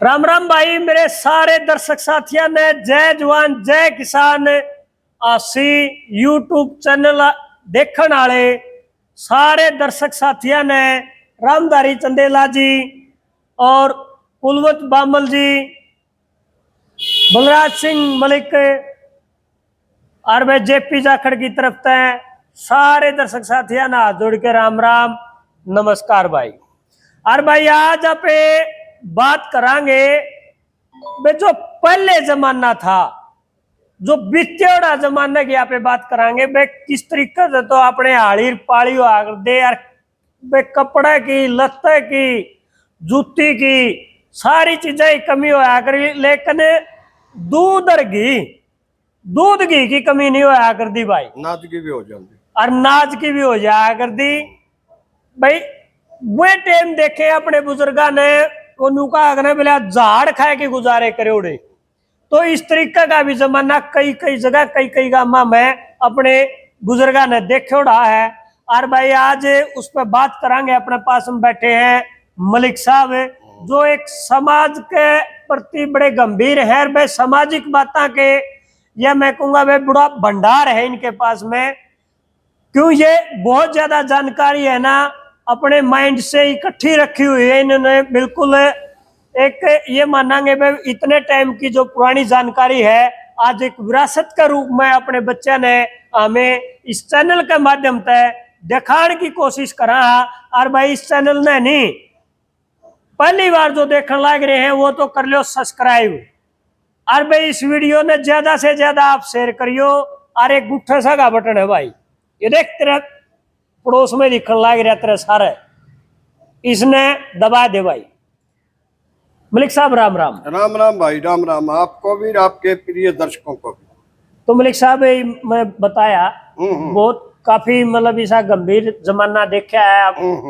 राम राम भाई, मेरे सारे दर्शक साथियों ने जय जवान जय किसान आसी यूट्यूब चैनल देखने वाले सारे दर्शक साथियों ने रामधारी चंदेला जी और कुलवंत बामल जी, बलराज सिंह मलिक और भाई जेपी जाखड़ की तरफ से सारे दर्शक साथियों ने हाथ जोड़ के राम राम नमस्कार भाई। और भाई आज आप बात करांगे जो पहले जमाना था, जो बिछड़ा जमाना की यहाँ पे बात करांगे बे किस तरीके से तो अपने हाड़ी पाड़ी दे यार बे कपड़े की, लत्ते की, जूती की सारी चीजें ही कमी होया करी, लेकिन दूध घी की कमी नहीं होया कर दी भाई। नाज की भी हो जाती और नाज की भी हो जाया कर दी भाई। वो टाइम देखे अपने बुजुर्गा ने वो नुका अगने बोला झाड़ खाए के गुजारे करे उड़े। तो इस तरीके का भी जमाना कई कई जगह कई कई गामा में अपने बुजुर्गा ने देखे उड़ा है। और भाई आज उस पर बात करांगे। अपने पास में बैठे हैं मलिक साहब, जो एक समाज के प्रति बड़े गंभीर है। भाई सामाजिक बातें के या मैं कहूंगा भाई बड़ा भंडार है इनके पास में, क्यों ये बहुत ज्यादा जानकारी है ना अपने माइंड से इकट्ठी रखी हुई है इन्होंने। बिल्कुल एक ये मानेंगे भाई इतने टाइम की जो पुरानी जानकारी है आज एक विरासत के रूप में अपने बच्चे ने हमें इस चैनल के माध्यम से दिखाने की कोशिश करा। और भाई इस चैनल ने नहीं पहली बार जो देखने लग रहे हैं वो तो कर लो सब्सक्राइब। और भाई इस वीडियो ने ज्यादा से ज्यादा आप शेयर करियो। और एक गुट्ठा सा का बटन है भाई, ये देख तेरा पड़ोस में दिखने लग रहा तेरे सारे, इसने दबा दे भाई। मलिक साहब राम राम। राम राम भाई, राम राम आपको भी आपके प्रिय दर्शकों को भी। तो मलिक साहब मैं बताया बहुत काफी मतलब ऐसा गंभीर जमाना देखा है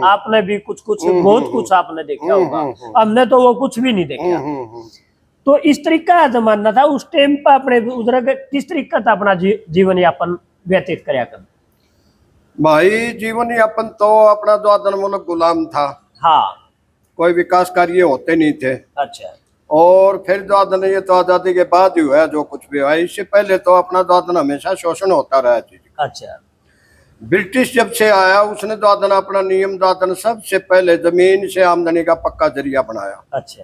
आपने भी कुछ कुछ बहुत कुछ आपने देखा होगा, हमने तो वो कुछ भी नहीं देखा। तो इस तरीका का जमाना था उस टाइम पर अपने बुजुर्ग किस तरीका था अपना जीवन यापन व्यतीत कराया कर भाई जीवन यापन तो अपना द्वादन मुल्क गुलाम था। हाँ, कोई विकास कार्य होते नहीं थे। अच्छा। और फिर द्वादन ये तो आजादी के बाद ही हुआ जो कुछ भी हुआ, इससे पहले तो अपना द्वादन हमेशा शोषण होता रहा चीज। अच्छा। ब्रिटिश जब से आया उसने द्वादन अपना नियम द्वादन सबसे पहले जमीन से आमदनी का पक्का जरिया बनाया। अच्छा।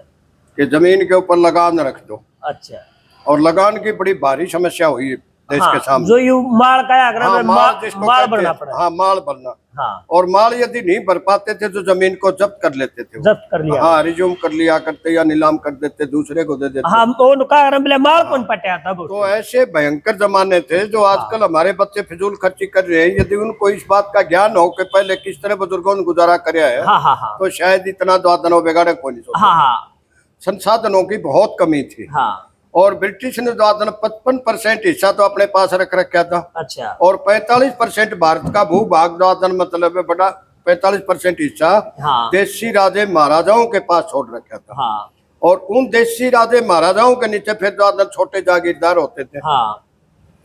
कि जमीन के ऊपर लगान रख दो। अच्छा। और लगान की बड़ी भारी समस्या हुई देश के सामने। जो यू माल का माल भरना पड़ा। हाँ, माल भरना। हाँ। और माल यदि नहीं भर पाते थे तो जमीन को जब्त कर लेते थे, जब्त कर लिया। हाँ, रिज्यूम कर लिया करते या नीलाम कर देते, दूसरे को दे देते। हाँ, माल कौन पटा था। तो ऐसे भयंकर जमाने थे जो आजकल हमारे बच्चे फिजूल खर्ची कर रहे हैं। यदि उनको इस बात का ज्ञान हो कि पहले किस तरह बुजुर्गों ने गुजारा कराया है, हाँ। तो शायद इतना द्वादन बिगाड़े को नहीं सोचते। हाँ। संसाधनों की बहुत कमी थी। हाँ। और ब्रिटिश ने द्वादन 55% हिस्सा तो अपने पास रख रखा था। अच्छा। और 45% भारत का भूभाग द्वादन मतलब है बड़ा 45% हिस्सा हाँ। देशी राजे महाराजाओं के पास छोड़ रखा था। हाँ। और उन देशी राजे महाराजाओं के नीचे फिर द्वादन छोटे जागीरदार होते थे। हाँ।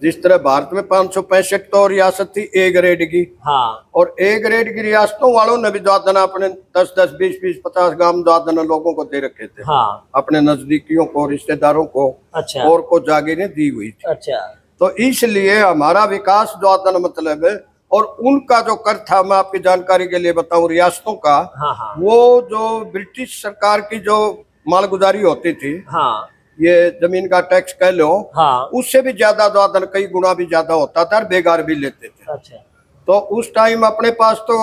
जिस तरह भारत में 565 तो रियासत थी ए ग्रेड की। हाँ। और ए ग्रेड की रियासतों वालों ने भी द्वादन अपने 10-10, 20-20, 50 गांव द्वादन लोगों को दे रखे थे। हाँ। अपने नजदीकियों को, रिश्तेदारों को। अच्छा। और को जागीरें दी हुई थी। अच्छा। तो इसलिए हमारा विकास द्वादन मतलब है। और उनका जो कर था, मैं आपकी जानकारी के लिए बताऊं, रियासतों का। हाँ। वो जो ब्रिटिश सरकार की जो मालगुजारी होती थी, हाँ। ये जमीन का टैक्स कह लो, हाँ। उससे भी ज्यादा द्वादन कई गुना भी ज्यादा होता था और बेगार भी लेते थे। अच्छा। तो उस टाइम अपने पास तो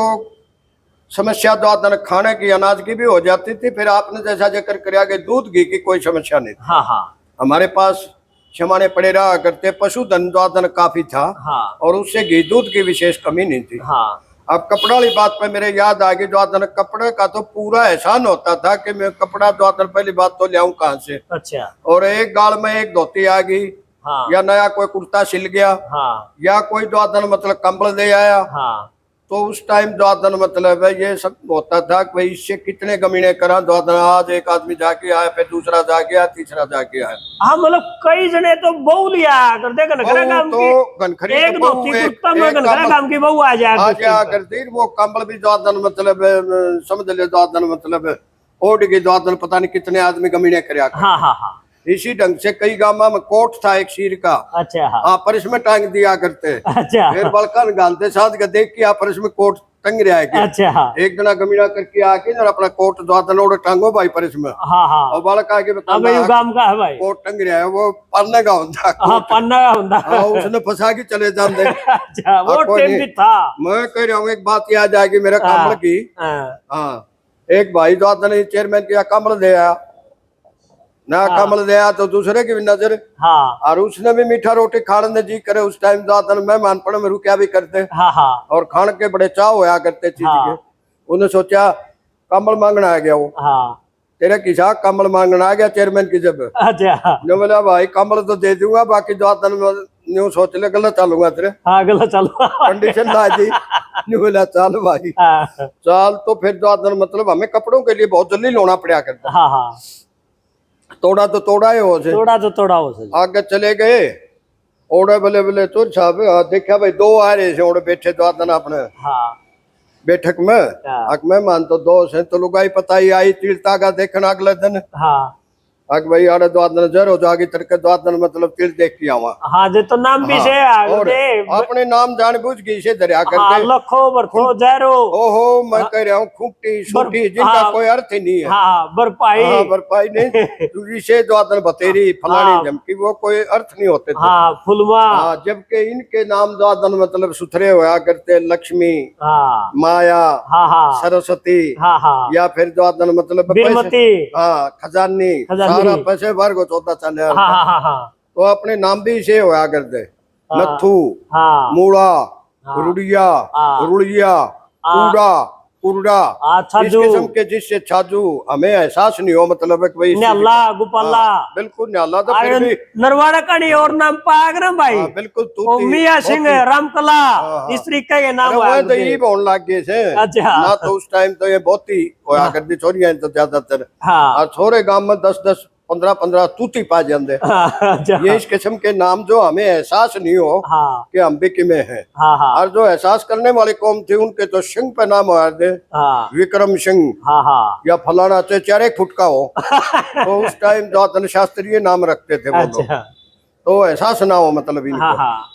समस्या द्वादन खाने की, अनाज की भी हो जाती थी। फिर आपने जैसा जिक्र किया कि दूध घी की कोई समस्या नहीं थी। हाँ। हमारे पास क्षमाने पड़े रहा करते, पशुधन द्वादन काफी था। हाँ। और उससे घी दूध की विशेष कमी नहीं थी। हाँ। अब कपड़ा वाली बात पे मेरे याद आ गई, द्वादन कपड़े का तो पूरा एहसान होता था कि मैं कपड़ा द्वादन पहली बात तो ले आऊं कहाँ से। अच्छा। और एक गाल में एक धोती आ गई। हाँ। या नया कोई कुर्ता सिल गया। हाँ। या कोई द्वादन मतलब कंबल दे आया। हाँ। तो उस टाइम द्वादन मतलब है ये सब होता था कि भाई इससे कितने गमीने करा द्वादन। आज एक आदमी जाके आया, फिर दूसरा जाके आया, तीसरा जाके आया। हाँ, मतलब कई जने तो बहू लिया करते काम तो की, एक धोती कुर्ता में काम की बहू आ जाया करती। वो कंबल भी द्वादन मतलब समझ ले द्वादन मतलब ओढ़ के द्वादन पता नहीं कितने आदमी गमीने करया करते। हाँ हाँ हाँ। इसी ढंग से कई गांव में कोट था एक शीर का, अच्छा हाँ। हाँ पर इसमें टांग दिया करते। अच्छा फिर बलकन गालते साथ के देख के आप पर इसमें कोट टंग रहा है कि अच्छा हाँ एक जना गमीना करके आके ना अपना कोट द्वादन ओढ़ टांगो भाई पर इसमें, हाँ हाँ। और बालक आके अब बता यू काम का है भाई। कोट टंग रहा है वो पढ़ने का होता हाँ पन्ना का होता। हाँ उसने फंसा के चले जाते। अच्छा वो कोई टाइम नहीं। भी था। मैं कह रहा हूँ एक बात याद आएगी मेरे कमल की। हाँ हाँ एक भाई द्वादन चेयरमैन किया कमल दे आया ना, कमल दे आया तो दूसरे की भी नजर, हाँ और उसने भी मीठा रोटी खाने जी करे। उस टाइम द्वादन मेहमान पड़ में रुकिया भी करते हाँ हाँ और खान के बड़े चाव होया करते चीज हाँ। के। उन्हें सोचा कमल मांगना आ गया वो, हाँ तेरे किसा कमल मांगना आ गया चेयरमैन की जब अच्छा ने बोला भाई कमल तो दे दूंगा बाकी द्वादन में न्यू सोच ले गलत चलूंगा तेरे हाँ गलत चलो। कंडीशन ला दी। ने बोला चल भाई हाँ चल। तो फिर द्वादन मतलब हमें कपड़ों के लिए बहुत जल्दी लोना पड़ा करता, हाँ हाँ। तोड़ा तो तोड़ा है वो से थोड़ा तो थोड़ा हो सके। आगे चले गए। ओढ़े बले बले तो साहब देखा भाई दो आ रहे थे ओढ़े बैठे द्वादन अपने हाँ बैठक में। हाँ। अक मैं मान तो दो से तो लुगाई पता ही आई तिलता का देखना अगले दिन। हाँ अक भाई आड़े द्वादन जर हो जागी तरके द्वादन मतलब तिल देख के आवा। हाँ जे तो नाम भी से और अपने नाम जानबूझ के इसे दरिया कर हाँ दे। लखो बरखो जैरो। ओहो मैं कह रहा हूँ खूंटी सूटी जिनका हाँ। कोई अर्थ ही नहीं है। हाँ बरपाई। हाँ भरपाई नहीं तू इसे द्वादन बतेरी फलानी हाँ। धमकी वो कोई अर्थ नहीं होते थे। हाँ फुलवा। हाँ जबकि इनके नाम द्वादन मतलब सुथरे होया करते, लक्ष्मी, हाँ माया, हाँ हाँ सरस्वती, हाँ हाँ। या फिर द्वादन मतलब बीरमती। हाँ खजानी, खजानी। सारा पैसे वर्ग चौथा चले। हाँ हाँ हाँ हाँ तो अपने नाम भी इसे होया करते, नथु, हाँ मूड़ा, हाँ। रुड़िया, हाँ। रुड़िया, कूड़ा, कुरडा, इस छाजू। किस्म के जिससे छाजू हमें एहसास नहीं हो मतलब है कि भाई न्याला गुपाला। बिल्कुल न्याला तो फिर भी नरवाड़ा कड़ी और नाम पाग ना भाई। हाँ, बिल्कुल तू ओ मियाँ सिंह रामकला हाँ। इस तरीके के नाम अरे हुआ वो तो ये बोलने लग गए थे। अच्छा। ना तो उस टाइम तो ये बहुत ही होया करती छोरियां तो ज्यादातर, हाँ और छोरे गांव में 10-10 15-15 तूती पा जाते। अच्छा। ये इस किस्म के नाम जो हमें एहसास नहीं हो हाँ कि हम भी किमें हैं। हाँ हाँ और जो एहसास करने वाली कौम थी उनके तो सिंह पे नाम हुआ दे, हाँ विक्रम सिंह हाँ हाँ। या फलाना से 4 फुट का हो। तो उस टाइम द्वादन शास्त्रीय नाम रखते थे वो लोग, अच्छा। तो एहसास ना हो मतलब इनको। हाँ हाँ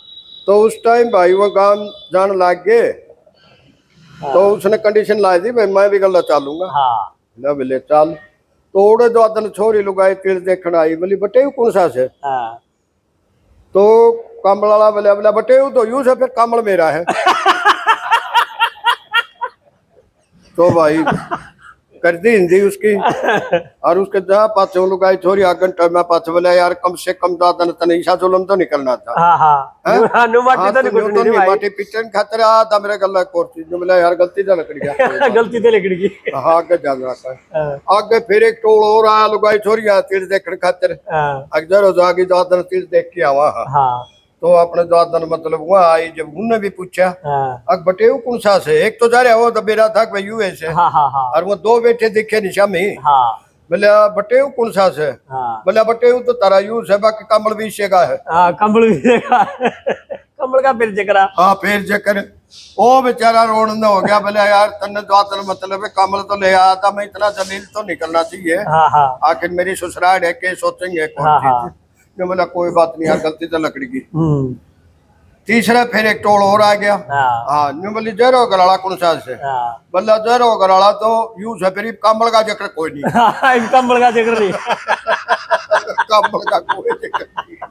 तो उस टाइम भाई वो गांव जान लग गए। तो उसने कंडीशन लाई थी भाई मैं भी गला चालूंगा हाँ ना बोले चाल। तो ओड़े द्वादन छोरी लुगाई तिल देखने आई बोली बटे कौन सा से। हाँ। तो कमल वाला बोले बोला बटे तो यूं से फिर कमल मेरा है। तो भाई कर दी हिंदी उसकी, और उसके जहाँ पाछे लुगाई छोरी आगन में पाछे बोले यार कम से कम द्वादन तनीसा जुलम तो निकलना था। हाँ हाँ नुमाटी तो नहीं कुटनी थी भाई। माटी पिटन खातर आ था मेरे गला कोर्सी जो बोला यार गलती से लकड़ी गया। गलती तो लिखड़ी की। हाँ आगे जान रहा था। आगे फिर एक टोल और आया लुगाई छोरिया तीर देखने खातिर। अगर हो जागी द्वादन तीर देख के आवा। हाँ तो अपने द्वादन मतलब वहाँ आई जब उनने भी पूछा हाँ अक बटे कौन सा से। एक तो जा रहा वो तो मेरा था भाई यूएस से, हाँ हाँ और वो 2 बेटे दिखे निशा में। हाँ बोले बटे कौन सा से। हाँ बोले बटे तो तारा यूस है बाकी कमल भी इसे का है। हाँ कंबल भी देखा। कंबल का फिर जकरा। हाँ फिर जकर ओ बेचारा रोने हो गया। बोले यार तन्ने द्वादन मतलब कमल तो ले आया था मैं इतना जलील तो निकलना चाहिए। हाँ हाँ आखिर मेरी ससुराल है के सोचेंगे कौन हाँ, चीज। हाँ। ने बोला कोई बात नहीं यार गलती तो लकड़ी की। हम्म। तीसरा फिर एक टोल और आ गया। हाँ हाँ ने बोली जरो गराड़ा कौन सा से। हाँ बल्ला जरो गराड़ा तो यूं से फिर कमल का जिक्र कोई नहीं। हाँ, कंबल का जिक्र नहीं। कमल का कोई जिक्र नहीं।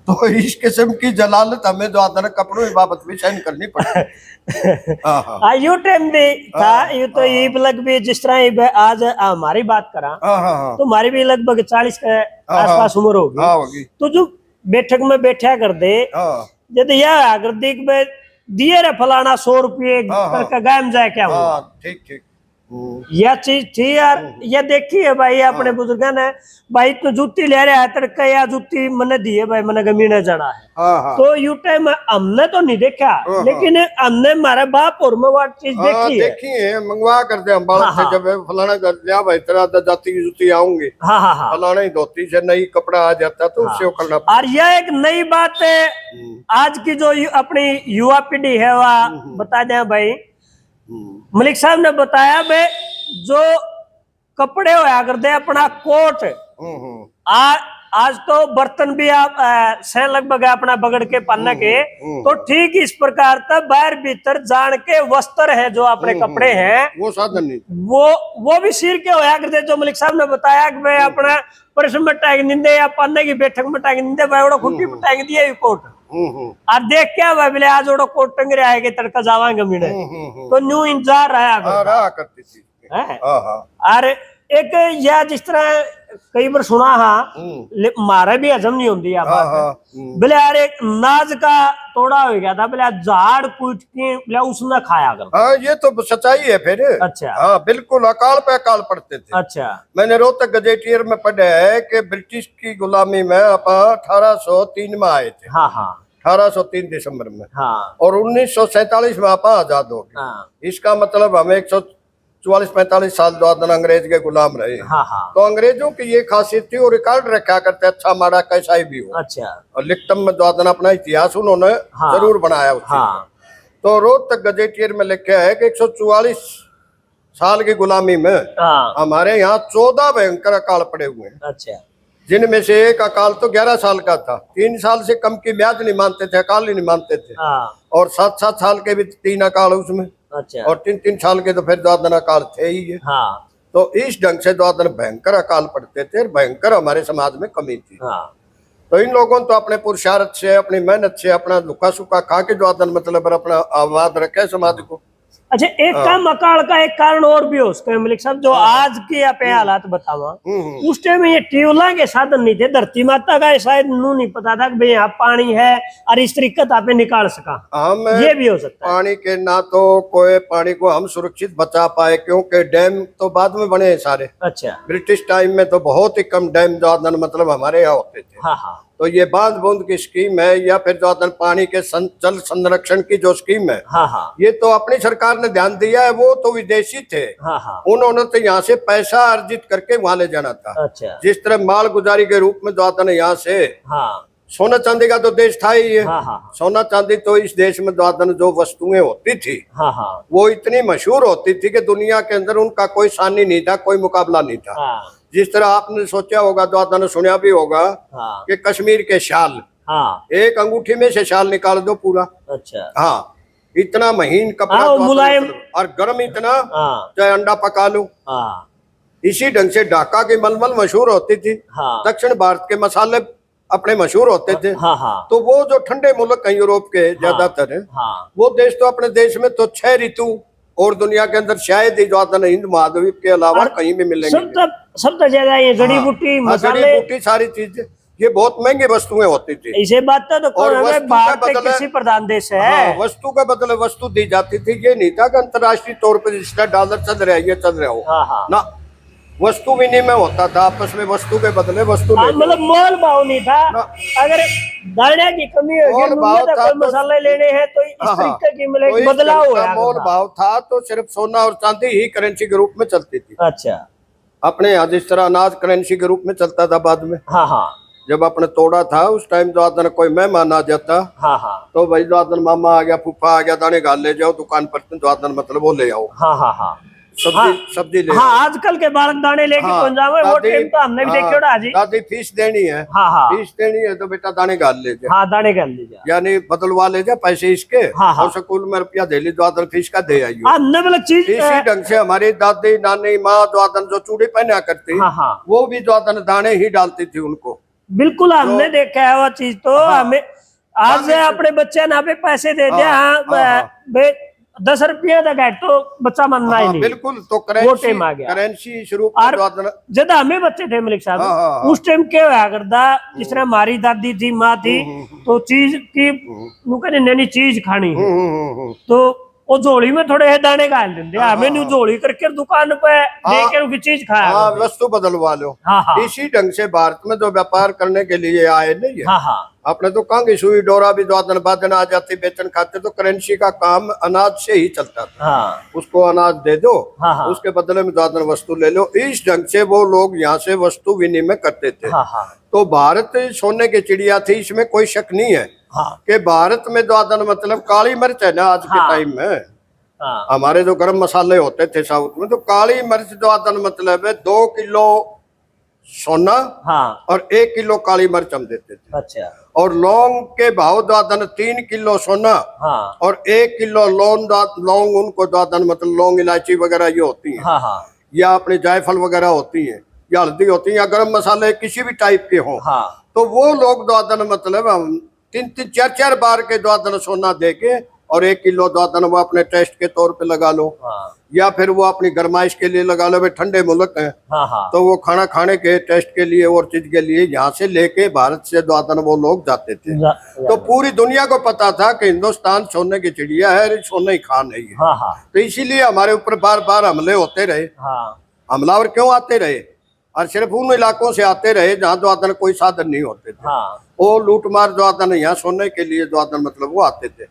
तो इस किस्म की जलालत हमें द्वादन कपड़ों की बाबत भी सहन करनी पड़ती। हाँ हाँ यू टाइम भी था यू तो ये लगभग जिस तरह ये आज हमारी बात करा हाँ हाँ तो हमारी भी लगभग 40 के आसपास उम्र होगी। हाँ होगी। तो जो बैठक में बैठा कर दे हाँ जब यह अगर देख में दिए रे फलाना 100 रुपये करके गायब जाए क्या हुआ। हाँ ठीक ठीक। यह चीज थी यार। ये देखी है भाई अपने बुजुर्ग ने भाई तो जूती ले रहा है तड़का या जूती मैंने दी है भाई मैंने गमीने जाना है। हाँ हाँ तो यू टाइम हमने तो नहीं देखा लेकिन हमने हमारे बाप और में वो चीज देखी है। देखी है मंगवा करते हम बालक से जब फलाना कर दिया भाई तेरा जाति की जूती आऊंगी हाँ हाँ हाँ फलाना ही धोती से नई कपड़ा आ जाता तो उससे वो करना। और यह एक नई बात है आज की जो अपनी युवा पीढ़ी है वह बता दें भाई। मलिक साहब ने बताया भाई जो कपड़े होया करते अपना कोट। आज तो बर्तन भी आप से लगभग अपना बगड़ के पन्ना के, तो ठीक इस प्रकार तक बाहर भीतर जान के वस्त्र है जो अपने कपड़े हैं वो साधन नहीं, वो भी सिर के होया करते। जो मलिक साहब ने बताया कि भाई अपना परस में टांग निंदे या पन्ने की बैठक में टांग निंदे भाई ओड़ा खुट्टी में टांग दिया कोट। और देख क्या भाई बोले आज ओड़ा कोट टंग रहा है कि तड़का जावांगे मीने, तो न्यू इंतजार रहा करती थी। और एक या जिस तरह कई बार सुना मारा भी हजम नहीं होती बोले यार एक नाज का तोड़ा हो गया था, बोले झाड़ कूट के बोले उसने खाया कर। हाँ ये तो सच्चाई है फिर। अच्छा हाँ बिल्कुल, अकाल पे अकाल पड़ते थे। अच्छा मैंने रोहतक गजेटियर में पढ़ा है कि ब्रिटिश की गुलामी में आप 1803 में आए थे। हाँ हाँ 1803 दिसंबर में। हाँ और 1947 में आप आजाद हो गए। हाँ इसका मतलब हमें 144-45 साल दौरान अंग्रेज के गुलाम रहे। हाँ हाँ तो अंग्रेजों की ये खासियत थी, वो रिकॉर्ड रखा करते अच्छा माड़ा कैसा ही भी हो। अच्छा और लिखतम में दौरान अपना इतिहास उन्होंने जरूर बनाया उस चीज में। तो रोहतक गजेटियर में लिखा है कि 144 साल की गुलामी में हमारे यहाँ 14 भयंकर अकाल पड़े हुए हैं। अच्छा जिनमें से एक अकाल तो 11 साल का था, 3 साल से कम की म्याद नहीं मानते थे, अकाल ही नहीं मानते थे। और 7-7 साल के भी 3 अकाल उसमें। अच्छा और 3-3 साल के तो फिर द्वादन अकाल थे ही है। तो इस ढंग से द्वादन भयंकर अकाल पड़ते थे और भयंकर हमारे समाज में कमी थी। तो इन लोगों ने तो अपने पुरुषार्थ से, अपनी मेहनत से, अपना दुखा सुखा खा के द्वादन मतलब अपना आबाद रखे समाज को। अच्छा एक काम अकाल का एक कारण और भी हो उसके मलिक साहब, जो आज के अपने हालात बतावा उस टाइम ये ट्यूबला के साधन नहीं थे, धरती माता का शायद नू नहीं पता था कि भाई यहाँ पानी है और इस तरीके आप निकाल सका। ये भी हो सकता है पानी के ना तो कोई पानी को हम सुरक्षित बचा पाए, क्योंकि डैम तो बाद में बने हैं सारे। अच्छा ब्रिटिश टाइम में तो बहुत ही कम डैम द्वादन मतलब हमारे यहाँ होते थे। हाँ हाँ तो ये बांध बूंद की स्कीम है या फिर द्वादन पानी के जल संरक्षण की जो स्कीम है, हाँ हाँ ये तो अपनी सरकार ने ध्यान दिया है। वो तो विदेशी थे, हाँ हाँ उन्होंने तो यहाँ से पैसा अर्जित करके वहां ले जाना था। अच्छा जिस तरह माल गुजारी के रूप में द्वादन यहाँ से सोना चांदी का तो देश था ही है। सोना चांदी तो इस देश में द्वादन जो वस्तुएं होती थी वो इतनी मशहूर होती थी कि दुनिया के अंदर उनका कोई सानी नहीं था, कोई मुकाबला नहीं था। जिस तरह आपने सोचा होगा, द्वादन सुना भी होगा कि कश्मीर के शाल, एक अंगूठी में से शाल निकाल दो पूरा। अच्छा हाँ, इतना महीन कपड़ा, मुलायम और गर्म इतना, चाहे अंडा पका लो। इसी ढंग से ढाका की मलमल मशहूर होती थी। दक्षिण भारत के मसाले अपने मशहूर होते थे। तो वो जो ठंडे मुल्क हैं यूरोप के ज्यादातर, वो देश तो अपने देश में तो 6 ऋतु और दुनिया के अंदर शायद ही द्वादन हिंद महाद्वीप के अलावा कहीं भी मिलेंगे। सब जगह ये जड़ी बूटी मसाले सारी चीजें ये बहुत महंगी वस्तुएं होती थी। इसे बात तो भारत कृषि प्रधान देश है। वस्तु का बदले वस्तु दी जाती थी। ये नहीं था कि अंतर्राष्ट्रीय तौर पर जिस तरह डॉलर चल रहा है ये चल रहा हो ना, वस्तु विनिमय होता था आपस में, वस्तु के बदले वस्तु। मतलब मोल भाव नहीं था। अगर दाने की कमी होगी, कोई मसाले लेने हैं तो इस तरीके की बदलाव हुआ। मोल भाव था तो सिर्फ सोना और चांदी ही करेंसी के रूप में चलती थी। अच्छा, अपने यहाँ जिस तरह अनाज करेंसी के रूप में चलता था बाद में। हाँ जब अपने तोड़ा था उस टाइम द्वादन कोई मेहमान आ जाता, तो भाई द्वादन मामा आ गया, फूफा आ गया, दाने घाल ले जाओ दुकान पर, द्वादन मतलब वो ले आओ। सब्जी ले। आजकल के बालक दाने लेके कौन जावे, वो टाइम तो हमने भी देखे उड़ा जी। दादी फीस देनी है, फीस देनी है तो बेटा दाने घाल ले जा। दाने घाल ले जा, यानी बदलवा ले जा पैसे इसके। और स्कूल में रुपया दे ली, द्वादन फीस का दे आई। चीज इसी ढंग से हमारी दादी नानी माँ द्वादन जो चूड़ी पहना करती, वो भी द्वादन दाने ही डालती थी उनको। बिल्कुल हमने देखा है वो चीज। तो हमें आज अपने बच्चे ना पे पैसे दे दिया 10 रुपया तक तो बच्चा मनना ही नहीं। बिल्कुल, तो करेंसी शुरू जब हमें बच्चे थे मलिक साहब, उस टाइम क्या हुआ करता, जिस तरह हमारी दादी थी, माँ थी, तो चीज की नैनी चीज खानी है तो वो झोली में थोड़े दाने डाल देंगे, हमें न्यू झोली करके दुकान पे देकर उनकी चीज खाया, वस्तु बदलवा लो। इसी ढंग से भारत में जो व्यापार करने के लिए आए नहीं है, अपने तो कांगी सुई डोरा भी द्वादन बादन आ जाती बेचन खाते, तो करेंसी का काम अनाज से ही चलता था। उसको अनाज दे दो, उसके बदले में द्वादन वस्तु ले लो। इस ढंग से वो लोग यहाँ से वस्तु विनिमय करते थे। तो भारत सोने की चिड़िया थी, इसमें कोई शक नहीं है कि भारत में द्वादन मतलब काली मिर्च है ना आज के टाइम में, हमारे जो गरम मसाले होते थे साउथ में, तो काली मिर्च जो आता मतलब है 2 किलो सोना और 1 किलो काली मिर्च हम देते थे। अच्छा। और लौंग के भाव दादन 3 किलो सोना और 1 किलो लौंग उनको दादन मतलब लौंग इलायची वगैरह ये होती है, या अपनी जायफल वगैरह होती है, या हल्दी होती है, या गरम मसाले किसी भी टाइप के हों, तो वो लोग दादन मतलब हम 3-3 4-4 बार के दादन सोना दे के और 1 किलो दादन वो अपने टेस्ट के तौर पे लगा लो, या फिर वो अपनी गरमाइश के लिए लगा लो। भाई ठंडे मुल्क है तो वो खाना खाने के टेस्ट के लिए और चीज के लिए यहाँ से लेके भारत से दादन वो लोग जाते थे। तो पूरी दुनिया को पता था कि हिंदुस्तान सोने की चिड़िया है, सोने ही खान है। तो इसीलिए हमारे ऊपर बार बार हमले होते रहे। हमलावर क्यों आते रहे? और सिर्फ उन इलाकों से आते रहे जहाँ दादन कोई साधन नहीं होते थे। वो लूटमार दादन यहाँ सोने के लिए दादन मतलब वो आते थे।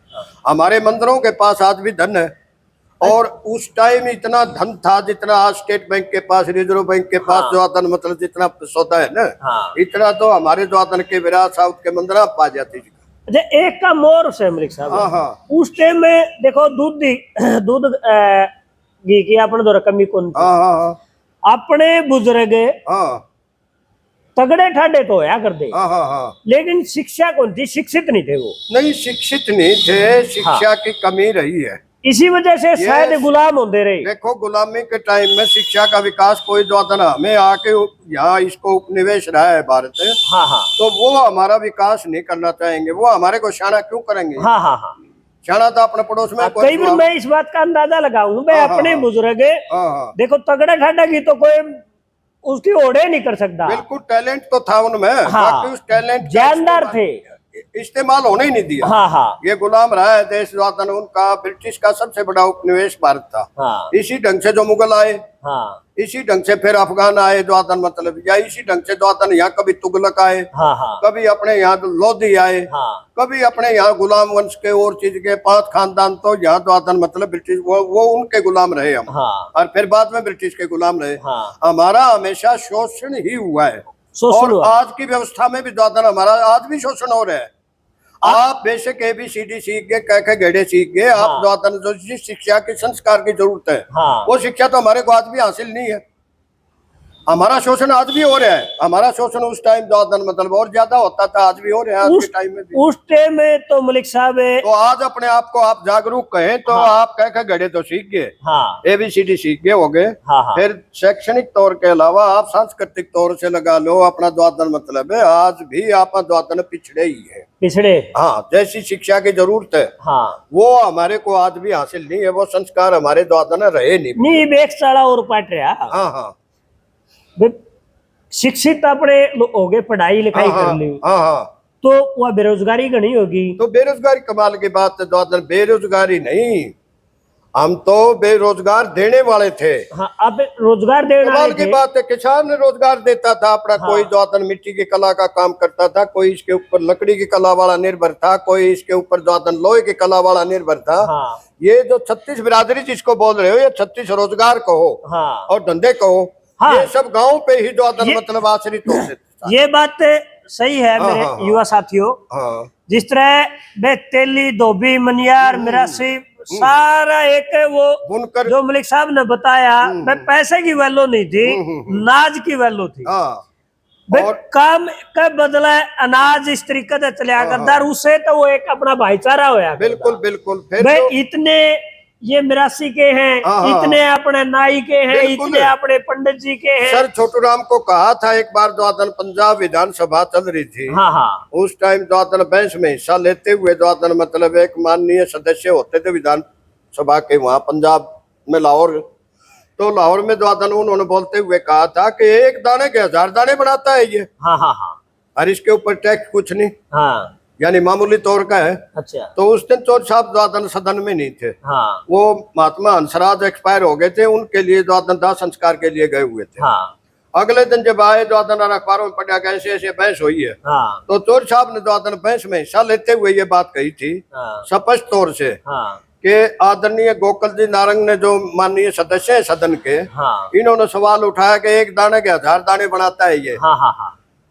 हमारे मंदिरों के पास आज भी धन है, और उस टाइम इतना धन था जितना आज स्टेट बैंक के पास, रिजर्व बैंक के पास दादन मतलब जितना सौदा है ना, इतना तो हमारे दादन के विराट साउथ के मंदिर आप पा जाती। अच्छा, एक का मोर से अमरीक साहब, उस टाइम में देखो दूध घी की अपने दो कमी कौन अपने बुजुर्ग तगड़े ठाडे तो होया कर दे, लेकिन शिक्षा कौन थी? शिक्षित नहीं थे वो। नहीं शिक्षित नहीं थे, शिक्षा की कमी रही है, इसी वजह से शायद गुलाम होते रहे। देखो गुलामी के टाइम में शिक्षा का विकास कोई दादन हमें आके यहाँ इसको उपनिवेश रहा है भारत है, तो वो हमारा विकास नहीं करना चाहेंगे, वो हमारे को शाना क्यों करेंगे? शाना तो अपने पड़ोस में कई बार मैं इस बात का अंदाजा लगाऊं, मैं अपने बुजुर्ग देखो तगड़े ठाडा की तो कोई उसकी ओढ़े नहीं कर सकता। बिल्कुल टैलेंट तो था उनमें, बाकी उस टैलेंट जानदार थे, इस्तेमाल होने ही नहीं दिया। ये गुलाम रहा है देश दादन उनका। ब्रिटिश का सबसे बड़ा उपनिवेश भारत था। इसी ढंग से जो मुगल आए, इसी ढंग से फिर अफगान आए दादन मतलब, या इसी ढंग से दादन यहाँ कभी तुगलक आए, कभी अपने यहाँ लोधी आए, कभी अपने यहाँ गुलाम वंश के और चीज के 5 खानदान तो यहाँ दादन मतलब ब्रिटिश वो उनके गुलाम रहे हम, और फिर बाद में ब्रिटिश के गुलाम रहे। हमारा हमेशा शोषण ही हुआ है, और आज की व्यवस्था में भी दादन हमारा आज भी शोषण हो रहा है। आप बेशक ABCD सीख गए, कह के गेड़े सीख गए, आप दादन जो जिस शिक्षा की संस्कार की जरूरत है वो शिक्षा तो हमारे को आज भी हासिल नहीं है। हमारा शोषण आज भी हो रहा है। हमारा शोषण उस टाइम दादन मतलब और ज्यादा होता था, आज भी हो रहा है। आज के टाइम में भी उस टाइम में तो मलिक साहब तो आज अपने आप को आप जागरूक कहें तो आप कह के गड़े तो सीख गए, ABCD सीख गए हो गए, फिर शैक्षणिक तौर के अलावा आप सांस्कृतिक तौर से लगा लो अपना दादन मतलब है आज भी आप दादन पिछड़े ही है, पिछड़े। जैसी शिक्षा की जरूरत है वो हमारे को आज भी हासिल नहीं है, वो संस्कार हमारे दादन रहे नहीं बेक साड़ा और पाट रहा। शिक्षित अपने हो गए, पढ़ाई लिखाई कर ली, तो वह बेरोजगारी घनी होगी। तो बेरोजगारी कमाल की बात है दादन, बेरोजगारी नहीं, हम तो बेरोजगार देने वाले थे। अब रोजगार देने कमाल की बात है, किसान ने रोजगार देता था अपना। कोई दादन मिट्टी की कला का काम करता था, कोई इसके ऊपर लकड़ी की कला वाला निर्भर था, कोई इसके ऊपर दादन लोहे की कला वाला निर्भर था। ये जो 36 बिरादरी जिसको बोल रहे हो, ये 36 रोजगार कहो और धंधे कहो, ये सब गांव पे ही दादन मतलब आश्रित होते थे। ये बात सही है मेरे युवा साथियों। जिस तरह तेली, धोबी, मनियार, मिरासी सारा एक वो बुनकर जो मलिक साहब ने बताया, पैसे की वैल्यू नहीं थी, नाज की वैल्यू थी। और काम का बदला अनाज इस तरीके से चलिया करता, उससे तो वो एक अपना भाईचारा होया। बिल्कुल बिल्कुल। फिर इतने ये मिरासी के हैं, इतने अपने नाई के हैं, इतने अपने पंडित जी के हैं। सर छोटू राम को कहा था एक बार दादन पंजाब विधानसभा चल रही थी, उस टाइम दादन बैंस में हिस्सा लेते हुए दादन मतलब एक माननीय सदस्य होते थे विधानसभा के वहाँ पंजाब में लाहौर, तो लाहौर में दादन उन्होंने बोलते हुए कहा था कि 1 दाने के 1000 दाने बनाता है ये, और इसके ऊपर टैक्स कुछ नहीं, यानी मामूली तौर का है। अच्छा। तो उस दिन चौर साहब दादन सदन में नहीं थे। वो महात्मा हंसराज एक्सपायर हो गए थे, उनके लिए दादन दाह संस्कार के लिए गए हुए थे। अगले दिन जब आए दादन अखबारों में पढ़ा कि ऐसे ऐसे बहस हुई है, तो चौर साहब ने दादन बहस में हिस्सा लेते हुए ये बात कही थी स्पष्ट तौर से कि आदरणीय गोकुल जी नारंग ने जो माननीय सदस्य है सदन के, इन्होंने सवाल उठाया कि 1 दाने के 1000 दाने बनाता है ये,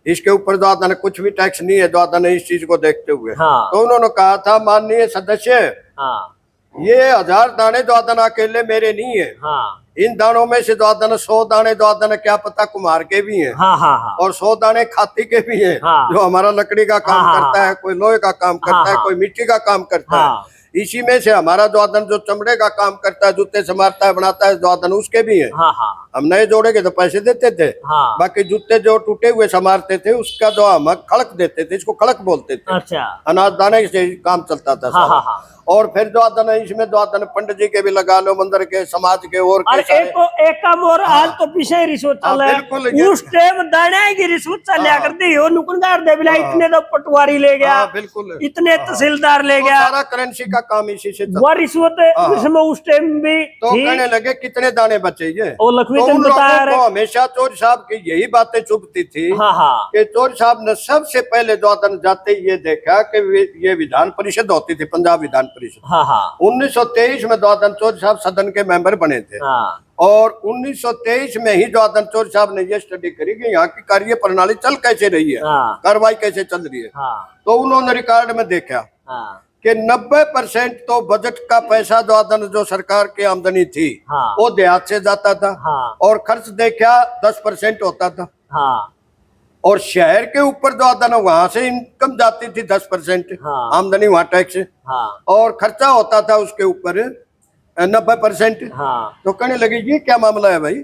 इसके ऊपर दादा ने कुछ भी टैक्स नहीं है दादा ने इस चीज को देखते हुए। तो उन्होंने कहा था माननीय सदस्य ये 1000 दाने द्वादन अकेले मेरे नहीं है। हाँ। इन दानों में से द्वादन 100 दाने द्वादन क्या पता कुम्हार के भी हैं। हाँ हाँ हाँ। और 100 दाने खाती के भी हैं। हाँ। जो हमारा लकड़ी का काम हाँ, करता है, कोई लोहे का काम करता है, कोई मिट्टी का काम करता हाँ। है। इसी में से हमारा द्वादन जो चमड़े का काम करता है, जूते संवारता है, बनाता है, द्वादन उसके भी है। हाँ हाँ। हम नए जोड़ेंगे तो पैसे देते थे। हाँ। बाकी जूते जो टूटे हुए संवारते थे उसका जो हम खड़क देते थे, इसको खड़क बोलते थे। अच्छा। अनाज दाने से काम चलता था। हाँ हाँ हाँ। और फिर द्वादन इसमें द्वादन पंडित जी के भी लगा लो, मंदिर के, समाज के और एक काम और आज तो पीछे रिश्वत चल रहा है। उस टाइम दाने की रिश्वत चलिया करती हो, नुकनगार दे बिला इतने तो पटवारी ले गया, बिल्कुल इतने तहसीलदार ले गया, सारा करेंसी का काम इसी से वो रिश्वत इसमें उस टाइम भी तो कहने लगे कितने दाने बचे ये। और लक्ष्मी तो उन चंद बता लोगों को हमेशा चोर साहब की यही बातें चुभती थी। हाँ हाँ। कि चोर साहब ने सबसे पहले द्वादन जाते ही ये देखा कि ये विधान परिषद होती थी, पंजाब विधान परिषद। हाँ हाँ। 1923 में द्वादन चौधरी साहब सदन के मेंबर बने थे। हाँ। और 1923 में ही द्वादन चौधरी साहब ने ये स्टडी करी कि यहाँ की कार्य प्रणाली चल कैसे रही है, हाँ। कार्रवाई कैसे चल रही है। हाँ। तो उन्होंने रिकॉर्ड में देखा हाँ। कि 90% तो बजट का पैसा द्वादन जो सरकार की आमदनी थी हाँ। वो देहात से जाता था। हाँ। और खर्च देखा 10% होता था। हाँ। और शहर के ऊपर द्वादन वहां से इनकम जाती थी 10%। हाँ। आमदनी वहां टैक्स। हाँ। और खर्चा होता था उसके ऊपर 90%। हाँ। तो कहने लगे ये क्या मामला है भाई,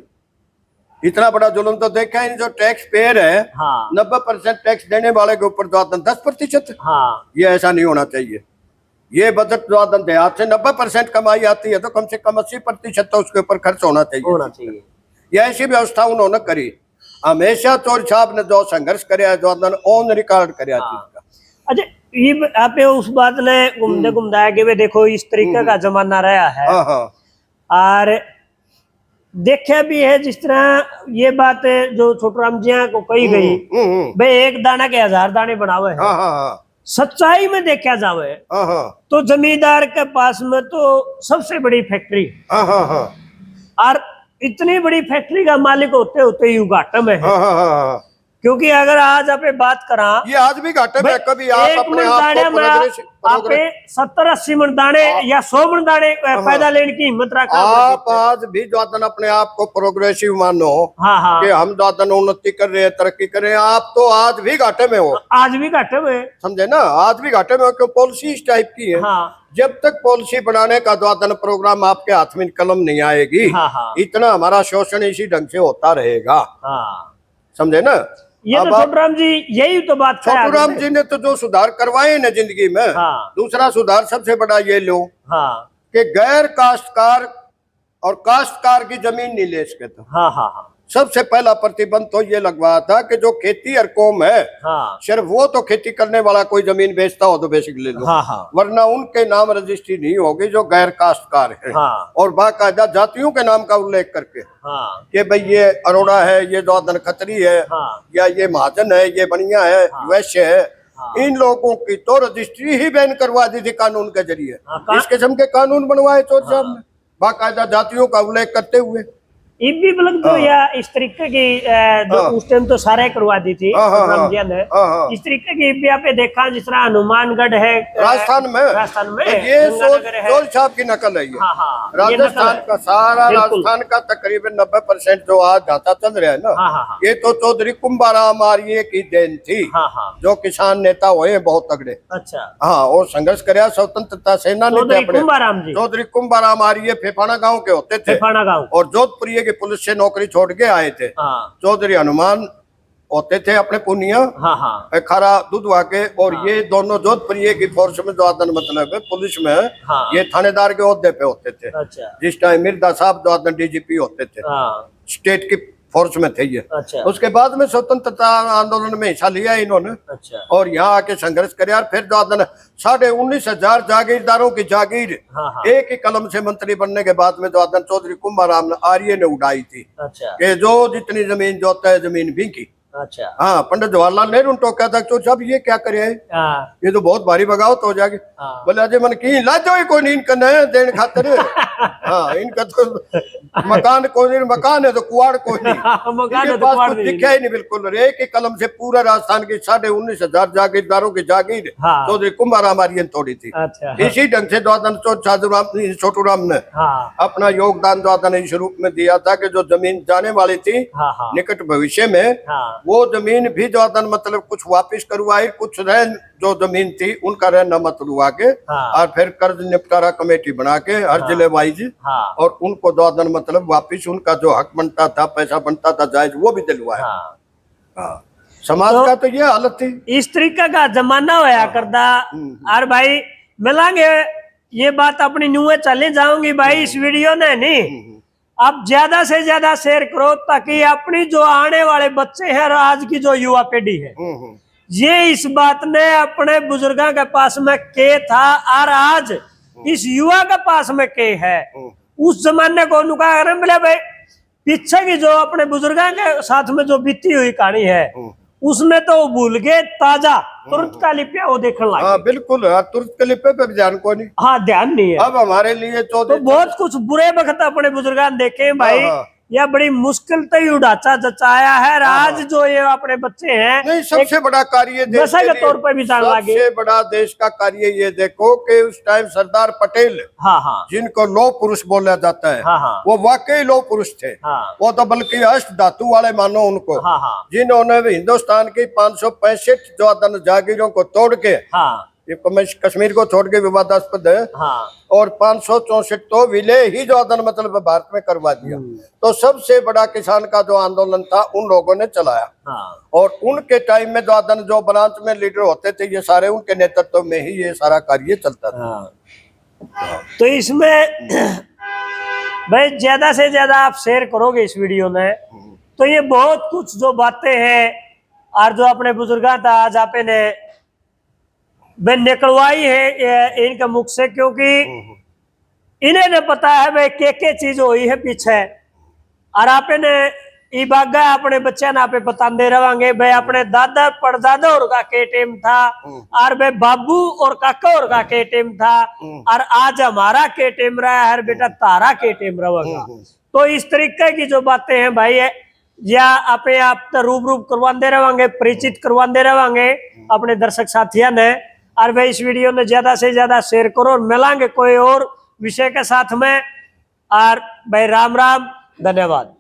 इतना बड़ा जुल्म तो देखा है। जो टैक्स पेयर है, हाँ। 90% टैक्स देने वाले के ऊपर द्वादन 10%। हाँ। ये ऐसा नहीं होना चाहिए। ये बजट द्वादन देहात से 90% कमाई आती है तो कम से कम 80% तो उसके ऊपर खर्च होना चाहिए। ये ऐसी व्यवस्था उन्होंने करी। हमेशा चोर साहब ने जो संघर्ष कराया द्वादन ऑन रिकॉर्ड कराया। अच्छा, ये आप उस बात ने घूमते घूमता कि वे देखो इस तरीके का जमाना रहा है। हाँ हाँ। और देखा भी है जिस तरह ये बात जो छोटूराम जी को कही गई भाई एक दाना के 1000 दाने बनावे है। हाँ हाँ हाँ। सच्चाई में देखा जावे हाँ हाँ। तो जमींदार के पास में तो सबसे बड़ी फैक्ट्री। हाँ हाँ हाँ। और इतनी बड़ी फैक्ट्री का मालिक होते होते ही घाटे में है। हाँ हाँ हाँ। क्योंकि अगर आज आप बात करा ये आज भी घाटे में, कभी आप अपने आप को 70-80 मन दाने या 100 मन दाने पैदा लेने की हिम्मत रखा। आप आज भी द्वादन अपने आप को प्रोग्रेसिव मानो। हाँ हाँ। कि हम द्वादन उन्नति कर रहे हैं, तरक्की कर रहे हैं। आप तो आज भी घाटे में हो। आज भी घाटे में, समझे ना, आज भी घाटे में हो। क्यों? पॉलिसी इस टाइप की है। हाँ। जब तक पॉलिसी बनाने का द्वादन प्रोग्राम आपके हाथ में कलम नहीं आएगी, हाँ हाँ। इतना हमारा शोषण इसी ढंग से होता रहेगा। हाँ। समझे ना। ये तो छोटूराम जी यही तो बात है। छोटूराम जी ने तो जो सुधार करवाए ना जिंदगी में। हाँ। दूसरा सुधार सबसे बड़ा ये लो। हाँ। कि गैर काश्तकार और काश्तकार की जमीन नहीं ले सके थे। हाँ हाँ हाँ। सबसे पहला प्रतिबंध तो ये लगवाया था कि जो खेती और कौम है, हाँ। सिर्फ वो तो खेती करने वाला कोई जमीन बेचता हो तो बेसिक ले लो। हाँ हाँ। वरना उनके नाम रजिस्ट्री नहीं होगी जो गैर काश्तकार है। हाँ। और बाकायदा जातियों के नाम का उल्लेख करके। हाँ। कि भाई ये अरोड़ा है, ये द्वादन खत्री है। हाँ। या ये महाजन है, ये बनिया है। हाँ। वैश्य है। हाँ। इन लोगों की तो रजिस्ट्री ही बैन करवा दी थी कानून के जरिए। हाँ। इस किस्म के कानून बनवाए चोर साहब ने, बाकायदा जातियों का उल्लेख करते हुए। भी मतलब तो या इस तरीके की जो उस टाइम तो सारे करवा दी थी ने। इस तरीके की भी आपने देखा जिस तरह हनुमानगढ़ है राजस्थान में ये चोर साहब की नकल है। राजस्थान का सारा, राजस्थान का तकरीबन 90% जो आज जाता चल रहा है ना, ये तो चौधरी कुंभाराम आर्य की देन थी। जो किसान नेता हुए बहुत तगड़े। अच्छा। हाँ, और संघर्ष कराया स्वतंत्रता सेनानी थे अपने। चौधरी कुंभाराम आर्य फेफाना गाँव के होते थे। और जोधपुर पुलिस से नौकरी छोड़ के आए थे। चौधरी हनुमान होते थे अपने पुनिया खरा दुधवा के। और ये दोनों जोधपुरी की फोर्स में द्वादन मतलब पुलिस में ये थानेदार के ओहदे पे होते थे। अच्छा। जिस टाइम मिर्जा साहब द्वादन डीजीपी होते थे, स्टेट की फोर्स में थे ये। अच्छा। उसके बाद में स्वतंत्रता आंदोलन में हिस्सा लिया इन्होंने। अच्छा। और यहाँ आके संघर्ष करे। और फिर द्वादन 19,500 जागीरदारों की जागीर एक ही कलम से मंत्री बनने के बाद में द्वादन चौधरी कुंभाराम आर्य ने उड़ाई थी। अच्छा। कि जो जितनी जमीन जोता है जमीन भी की। अच्छा। हाँ, पंडित जवाहरलाल नेहरू तो कहता चोर साहब ये क्या करे, ये तो बहुत भारी बगावत हो जाएगी। बोले अजय मन की लाजो ही कोई नहीं इनका नया देने खातर। हाँ, इनका तो मकान कोई नहीं, मकान है तो कुआड़ कोई नहीं। मकान है इनके तो पास कुआड़ कुछ नहीं। दिखा ही नहीं बिल्कुल। एक ही कलम से पूरा राजस्थान की 19,500 जागीरदारों की जागीर हाँ। चौधरी कुंभार हमारी तोड़ी थी। अच्छा। इसी ढंग से छोटू राम ने हाँ अपना योगदान इस रूप में दिया था कि जो जमीन जाने वाली थी हाँ हाँ निकट भविष्य में, हाँ वो जमीन भी मतलब कुछ वापिस करवाई, कुछ रह जो जमीन थी उनका रहना मत रुआ के, हाँ। और फिर कर्ज निपटारा कमेटी बना के हर जिले वाइज, हाँ। और उनको मतलब वापिस उनका जो हक बनता था, पैसा बनता था जायज, वो भी दिलवाया। हाँ। हाँ। समाज का तो ये हालत थी। इस तरीके का जमाना होया करता। और भाई मिलांगे, ये बात अपनी न्यूए चले जाऊंगी भाई इस वीडियो ने नहीं। अब ज्यादा से ज्यादा शेयर करो ताकि अपनी जो आने वाले बच्चे हैं और आज की जो युवा पीढ़ी है, ये इस बात ने अपने बुजुर्गों के पास में के था और आज इस युवा के पास में के है। उस जमाने को उनका बोले भाई पीछे की जो अपने बुजुर्गों के साथ में जो बीती हुई कहानी है उसमें तो वो भूल गए, ताजा तुरंत का लिपिया वो देखने लगे। हाँ बिल्कुल, तुरंत के लिपे पे ध्यान को नहीं। हाँ ध्यान नहीं है। अब हमारे लिए तो बहुत कुछ बुरे वक्त अपने बुजुर्गों ने देखे भाई। हाँ। यह बड़ी मुश्किल से ही ढांचा जचाया है। आज जो ये अपने बच्चे हैं, नहीं, सबसे बड़ा कार्य देश के तौर पर भी जान लगे। सबसे बड़ा देश का कार्य ये देखो कि उस टाइम सरदार पटेल, हाँ हाँ, जिनको लौह पुरुष बोला जाता है, हाँ हाँ, वो वाकई लौह पुरुष थे। हाँ। वो तो बल्कि अष्ट धातु वाले मानो उनको, हाँ हाँ, जिन्होंने हिंदुस्तान की 565 जो जागीरों को तोड़ के, हाँ, ये कश्मीर को छोड़ के विवादास्पद है, हाँ, और 564 तो विलय ही जो मतलब भारत में करवा दिया। तो सबसे बड़ा किसान का जो आंदोलन था उन लोगों ने चलाया। हाँ। और उनके टाइम में जो ब्रांच में लीडर होते थे ये सारे उनके नेतृत्व में ही ये सारा कार्य चलता था। हाँ। तो इसमें भाई ज्यादा से ज्यादा आप शेयर करोगे इस वीडियो में तो ये बहुत कुछ जो बातें हैं और जो अपने बुजुर्गों था आज आपने निकलवाई है इनके मुख से, क्योंकि इन्हें न पता है भाई के चीज हुई है पीछे। और आपने ये बागा अपने बच्चे ना पे बताते रहेंगे भाई अपने दादा परदादा और का के टाइम था, और भाई बाबू और काका और का के टाइम था, और आज हमारा के टाइम रहा है, बेटा तारा के टाइम रहेगा। तो इस तरीके की जो बातें हैं भाई है, या अपने आप रूबरू करवाते रहेंगे, परिचित करवाते रहेंगे अपने दर्शक साथियों ने। और भाई इस वीडियो ने ज्यादा से ज्यादा शेयर करो और मिलांगे कोई और विषय के साथ में। और भाई राम राम, धन्यवाद।